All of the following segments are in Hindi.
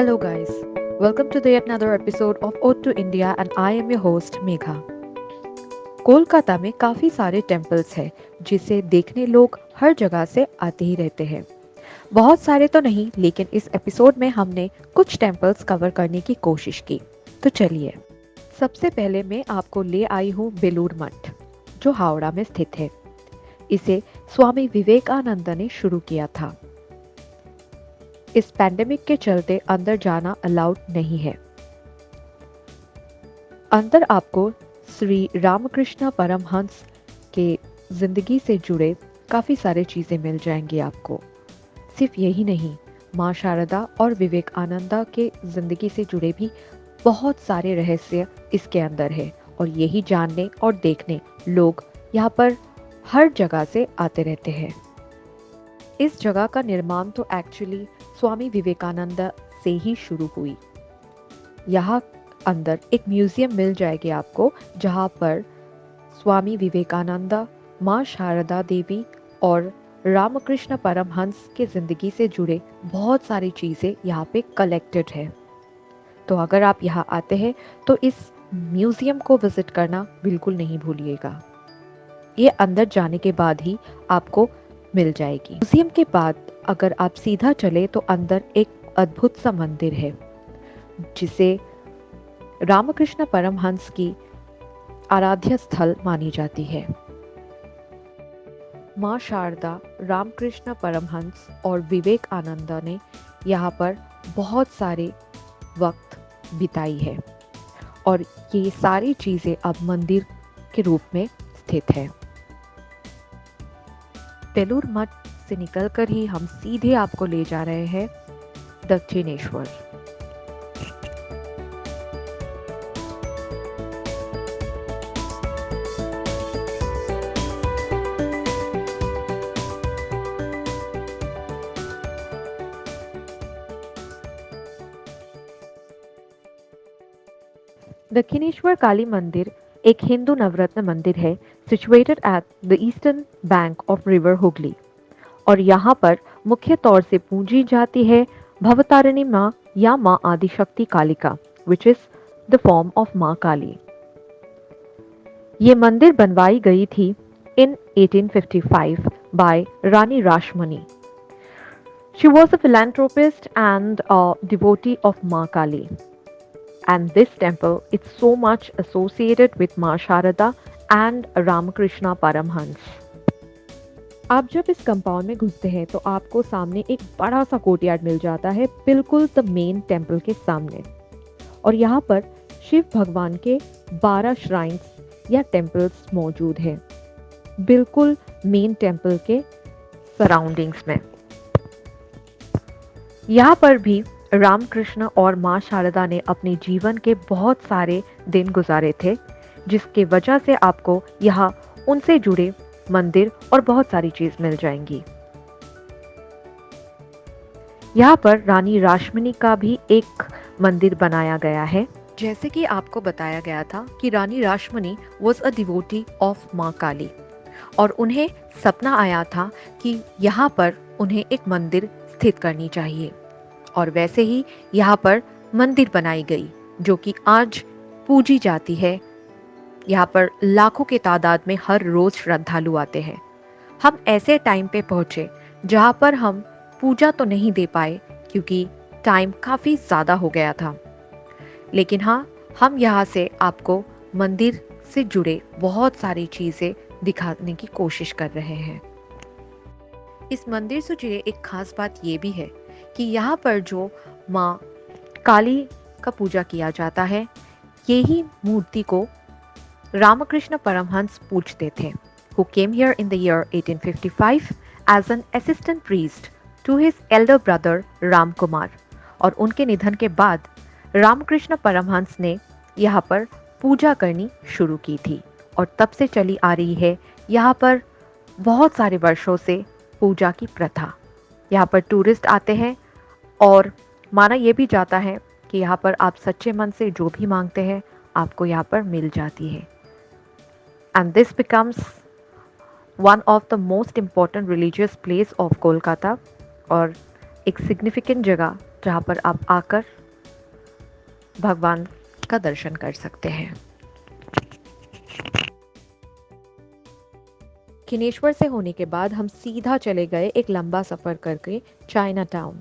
Hello, guys. Welcome to the yet another episode of Ode to India, and I am your host Megha. Kolkata में काफ़ी सारे टेम्पल्स हैं जिसे देखने लोग हर जगह से आते ही रहते हैं। बहुत सारे तो नहीं, लेकिन इस एपिसोड में हमने कुछ टेम्पल्स कवर करने की कोशिश की। तो चलिए, सबसे पहले मैं आपको ले आई हूँ बेलूर मठ, जो हावड़ा में स्थित है। इसे स्वामी विवेकानंद ने शुरू किया था। इस पैंडेमिक के चलते अंदर जाना अलाउड नहीं है। अंदर आपको श्री रामकृष्ण परमहंस के जिंदगी से जुड़े काफ़ी सारे चीज़ें मिल जाएंगी आपको। सिर्फ यही नहीं, माँ शारदा और विवेकानंदा के जिंदगी से जुड़े भी बहुत सारे रहस्य इसके अंदर है, और यही जानने और देखने लोग यहाँ पर हर जगह से आते रहते हैं। इस जगह का निर्माण तो एक्चुअली स्वामी विवेकानंद से ही शुरू हुई। यहाँ अंदर एक म्यूजियम मिल जाएगी आपको, जहाँ पर स्वामी विवेकानंद, माँ शारदा देवी और रामकृष्ण परमहंस के ज़िंदगी से जुड़े बहुत सारी चीज़ें यहाँ पे कलेक्टेड है। तो अगर आप यहाँ आते हैं तो इस म्यूजियम को विजिट करना बिल्कुल नहीं भूलिएगा। ये अंदर जाने के बाद ही आपको मिल जाएगी। म्यूजियम के बाद अगर आप सीधा चले तो अंदर एक अद्भुत सा मंदिर है, जिसे रामकृष्ण परमहंस की आराध्य स्थल मानी जाती है। माँ शारदा, रामकृष्ण परमहंस और विवेकानंद ने यहाँ पर बहुत सारे वक्त बिताई है, और ये सारी चीज़ें अब मंदिर के रूप में स्थित है। बेलूर मठ से निकलकर ही हम सीधे आपको ले जा रहे हैं दक्षिणेश्वर। दक्षिणेश्वर काली मंदिर एक हिंदू नवरत्न मंदिर है, situated at the eastern bank of river Hooghly, और यहाँ पर मुख्य तौर से पूजी जाती है भवतारिणी माँ या माँ Adishakti Kalika, which is the form of माँ काली। ये मंदिर बनवाई गई थी in 1855 by Rani Rashmoni. She was a philanthropist and a devotee of Ma Kali. And this temple is so much associated with Ma Sharada and Ramakrishna Paramhans. आप जब इस कंपाउंड में घुसते हैं तो आपको सामने एक बड़ा सा कोर्टयार्ड मिल जाता है, बिल्कुल द मेन टेम्पल के सामने। और यहाँ पर शिव भगवान के 12 श्राइन्स या टेम्पल्स मौजूद हैं, बिल्कुल मेन टेम्पल के सराउंडिंग्स में। यहाँ पर भी रामकृष्ण और माँ शारदा ने अपने जीवन के बहुत सारे दिन गुजारे थे, जिसके वजह से आपको यहाँ उनसे जुड़े मंदिर और बहुत सारी चीज मिल जाएंगी। यहाँ पर रानी रासमणी का भी एक मंदिर बनाया गया है। जैसे कि आपको बताया गया था कि Rani Rasmani was a devotee of माँ काली, और उन्हें सपना आया था कि यहाँ पर उन्हें एक मंदिर स्थित करनी चाहिए, और वैसे ही यहाँ पर मंदिर बनाई गई, जो कि आज पूजी जाती है। यहाँ पर लाखों के तादाद में हर रोज श्रद्धालु आते हैं। हम ऐसे टाइम पे पहुँचे जहाँ पर हम पूजा तो नहीं दे पाए, क्योंकि टाइम काफ़ी ज़्यादा हो गया था, लेकिन हाँ, हम यहाँ से आपको मंदिर से जुड़े बहुत सारी चीज़ें दिखाने की कोशिश कर रहे हैं। इस मंदिर से जुड़े एक खास बात ये भी है कि यहाँ पर जो माँ काली का पूजा किया जाता है, यही मूर्ति को रामकृष्ण परमहंस पूजते थे, who came here in the year 1855 as an assistant priest to his elder brother Ram Kumar. और उनके निधन के बाद रामकृष्ण परमहंस ने यहाँ पर पूजा करनी शुरू की थी, और तब से चली आ रही है यहाँ पर बहुत सारे वर्षों से पूजा की प्रथा। यहाँ पर टूरिस्ट आते हैं, और माना यह भी जाता है कि यहाँ पर आप सच्चे मन से जो भी मांगते हैं आपको यहाँ पर मिल जाती है। And this becomes one of the most important religious place of Kolkata, और एक सिग्निफिकेंट जगह जहाँ पर आप आकर भगवान का दर्शन कर सकते हैं। दक्षिणेश्वर से होने के बाद हम सीधा चले गए एक लंबा सफ़र करके China town.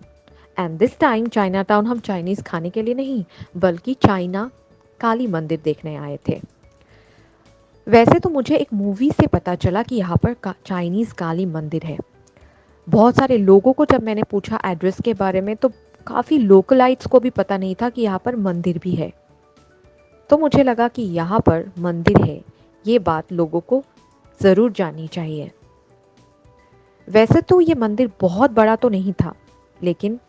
And this time China town हम चाइनीज़ खाने के लिए नहीं बल्कि चाइना काली मंदिर देखने आए थे। वैसे तो मुझे एक मूवी से पता चला कि यहाँ पर चाइनीज़ काली मंदिर है। बहुत सारे लोगों को जब मैंने पूछा एड्रेस के बारे में तो काफ़ी लोकलाइट्स को भी पता नहीं था कि यहाँ पर मंदिर भी है। तो मुझे लगा कि यहाँ पर मंदिर है, ये बात लोगों को ज़रूर जाननी चाहिए। वैसे तो ये मंदिर बहुत बड़ा तो नहीं था, लेकिन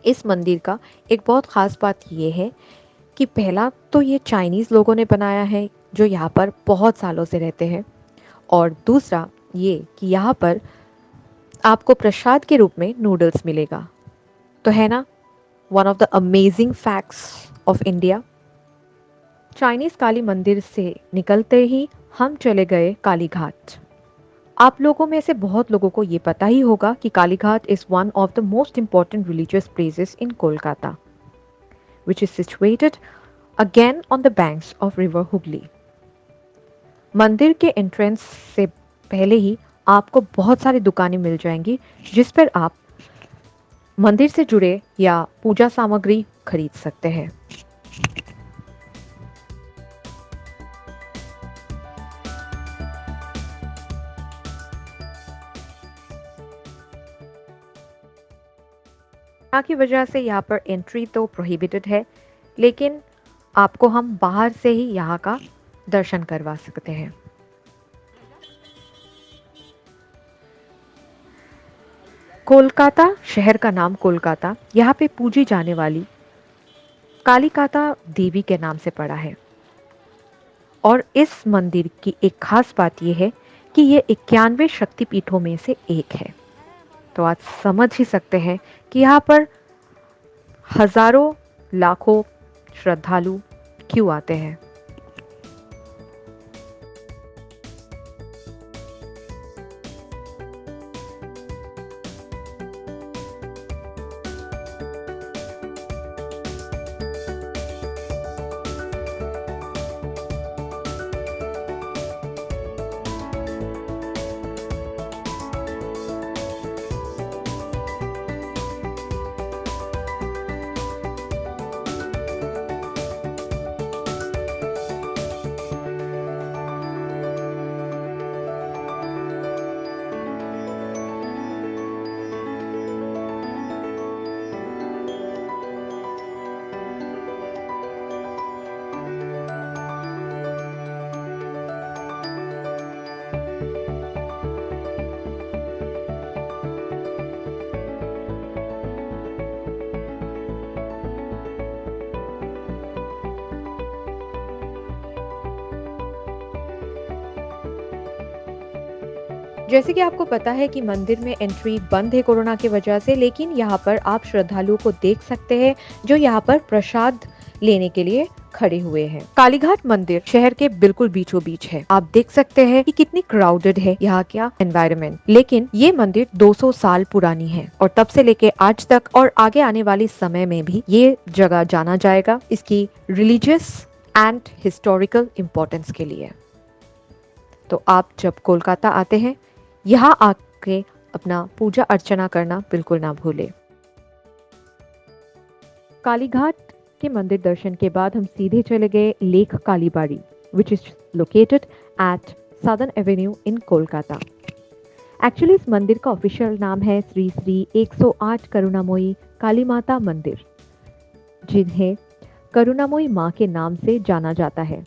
इस मंदिर का एक बहुत ख़ास बात ये है कि पहला तो ये चाइनीज़ लोगों ने बनाया है जो यहाँ पर बहुत सालों से रहते हैं, और दूसरा ये कि यहाँ पर आपको प्रसाद के रूप में नूडल्स मिलेगा। तो है ना one of the amazing facts of India. Chinese Kali मंदिर से निकलते ही हम चले गए काली घाट। आप लोगों में से बहुत लोगों को ये पता ही होगा कि Kali Ghat is one of the most important religious places in Kolkata, which is situated again on the banks of river Hooghly. मंदिर के एंट्रेंस से पहले ही आपको बहुत सारी दुकानें मिल जाएंगी जिस पर आप मंदिर से जुड़े या पूजा सामग्री खरीद सकते हैं। की वजह से यहाँ पर एंट्री तो प्रोहिबिटेड है, लेकिन आपको हम बाहर से ही यहाँ का दर्शन करवा सकते हैं। कोलकाता शहर का नाम कोलकाता यहाँ पे पूजी जाने वाली कालिकाता देवी के नाम से पड़ा है। और इस मंदिर की एक खास बात यह है कि ये 91 शक्तिपीठों में से एक है। तो आज समझ ही सकते हैं कि यहाँ पर हजारों लाखों श्रद्धालु क्यों आते हैं। जैसे कि आपको पता है कि मंदिर में एंट्री बंद है कोरोना की वजह से, लेकिन यहाँ पर आप श्रद्धालुओं को देख सकते हैं जो यहाँ पर प्रसाद लेने के लिए खड़े हुए हैं। कालीघाट मंदिर शहर के बिल्कुल बीचों बीच है। आप देख सकते हैं कि कितनी क्राउडेड है यहाँ का एनवायरनमेंट, लेकिन ये मंदिर 200 साल पुरानी है और तब से लेके आज तक और आगे आने वाले समय में भी ये जगह जाना जाएगा इसकी रिलीजियस एंड हिस्टोरिकल इम्पोर्टेंस के लिए। तो आप जब कोलकाता आते हैं यहाँ आके अपना पूजा अर्चना करना बिल्कुल ना भूले। कालीघाट के मंदिर दर्शन के बाद हम सीधे चले गए lake Kalibari, which is located at southern Avenue in Kolkata. Actually इस मंदिर का ऑफिशियल नाम है श्री श्री 108 करुणामयी काली माता मंदिर, जिन्हें करुणामयी माँ के नाम से जाना जाता है।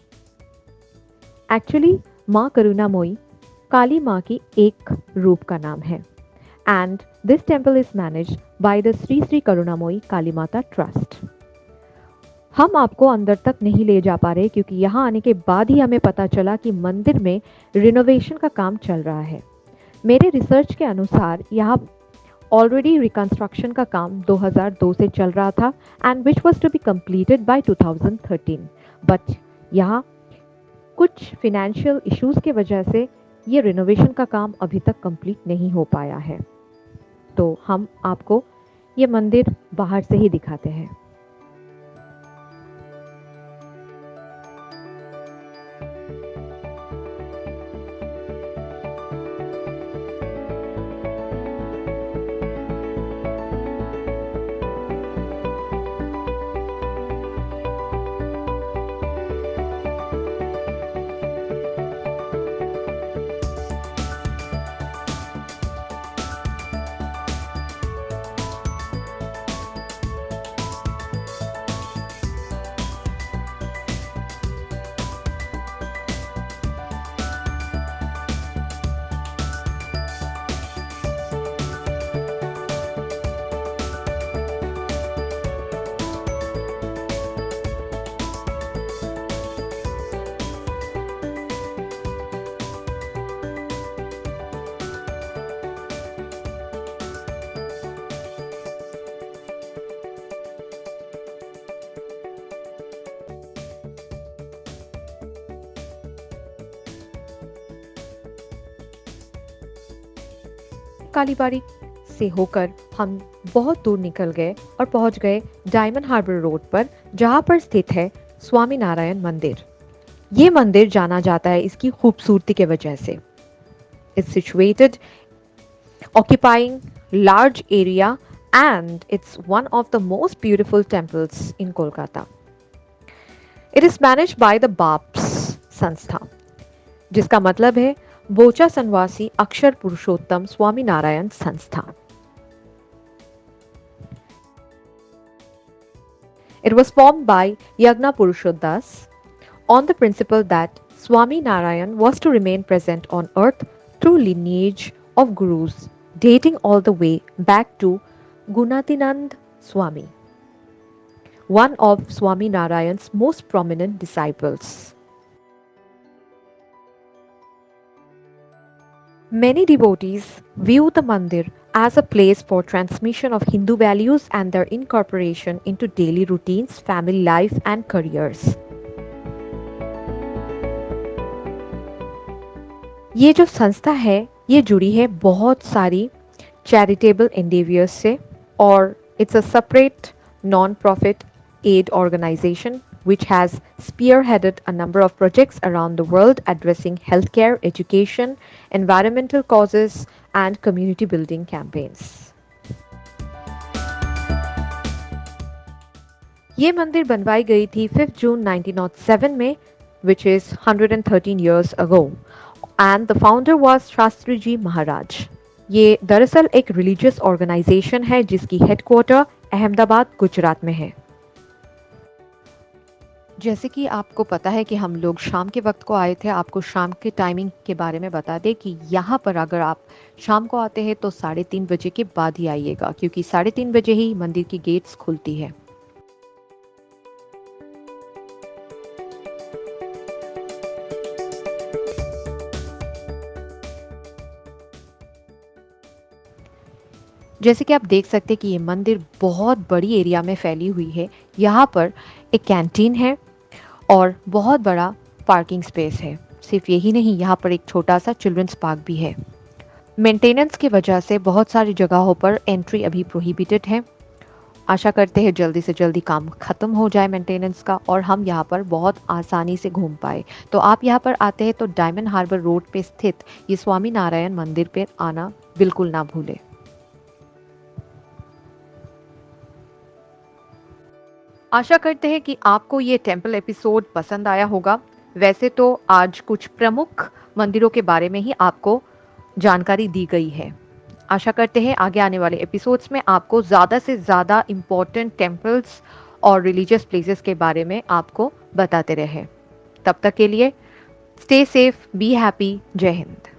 एक्चुअली माँ करुणामयी काली माँ की एक रूप का नाम है and this temple is managed by the Shri Shri Karunamayi Kali Mata trust. हम आपको अंदर तक नहीं ले जा पा रहे क्योंकि यहाँ आने के बाद ही हमें पता चला कि मंदिर में रिनोवेशन का काम चल रहा है। मेरे रिसर्च के अनुसार यहाँ ऑलरेडी रिकंस्ट्रक्शन का काम 2002 से चल रहा था and which was to be completed by 2013, but यहाँ कुछ फिनेंशियल इश्यूज के वजह से ये रिनोवेशन का काम अभी तक कंप्लीट नहीं हो पाया है। तो हम आपको ये मंदिर बाहर से ही दिखाते हैं। कालीबाड़ी से होकर हम बहुत दूर निकल गए और पहुंच गए डायमंड हार्बर रोड पर, जहां पर स्थित है स्वामी नारायण मंदिर। ये मंदिर जाना जाता है इसकी खूबसूरती के वजह से। It's situated occupying large area and it's one of the most beautiful temples in Kolkata. It is managed by the BAPS संस्था, जिसका मतलब है बोचा संवासी अक्षर पुरुषोत्तम स्वामी नारायण संस्था। It was formed by Yagna Purushodas on the principle that Swami Narayan was to remain present on earth through lineage of gurus dating all the way back to Gunatinand Swami, one of Swami Narayan's most prominent disciples. Many devotees view the mandir as a place for transmission of Hindu values and their incorporation into daily routines, family life, and careers. ये जो संस्था है ये जुड़ी है बहुत सारी चैरिटेबल एंडेवियर्स से, और it's a separate non profit aid organization which has spearheaded a number of projects around the world addressing healthcare, education, environmental causes, and community building campaigns. ये मंदिर बनवाई गई थी 5 जून 1907 में, which is 113 years ago, and the founder was Shastri ji महाराज. ये दरअसल एक रिलीजियस ऑर्गेनाइजेशन है जिसकी हेडक्वार्टर अहमदाबाद गुजरात में है। जैसे कि आपको पता है कि हम लोग शाम के वक्त को आए थे, आपको शाम के टाइमिंग के बारे में बता दें कि यहाँ पर अगर आप शाम को आते हैं तो 3:30 बजे के बाद ही आइएगा, क्योंकि 3:30 बजे ही मंदिर की गेट्स खुलती है। जैसे कि आप देख सकते हैं कि ये मंदिर बहुत बड़ी एरिया में फैली हुई है। यहाँ पर एक कैंटीन है और बहुत बड़ा पार्किंग स्पेस है। सिर्फ यही नहीं, यहाँ पर एक छोटा सा चिल्ड्रंस पार्क भी है। मेंटेनेंस की वजह से बहुत सारी जगहों पर एंट्री अभी प्रोहिबिटेड है। आशा करते हैं जल्दी से जल्दी काम ख़त्म हो जाए मेंटेनेंस का और हम यहाँ पर बहुत आसानी से घूम पाए। तो आप यहाँ पर आते हैं तो डायमंड हार्बर रोड पे स्थित ये स्वामी नारायण मंदिर पर आना बिल्कुल ना भूलें। आशा करते हैं कि आपको ये टेम्पल एपिसोड पसंद आया होगा। वैसे तो आज कुछ प्रमुख मंदिरों के बारे में ही आपको जानकारी दी गई है। आशा करते हैं आगे आने वाले एपिसोड्स में आपको ज़्यादा से ज़्यादा इम्पोर्टेंट टेम्पल्स और रिलीजियस प्लेसेस के बारे में आपको बताते रहे। तब तक के लिए स्टे सेफ, बी हैप्पी, जय हिंद।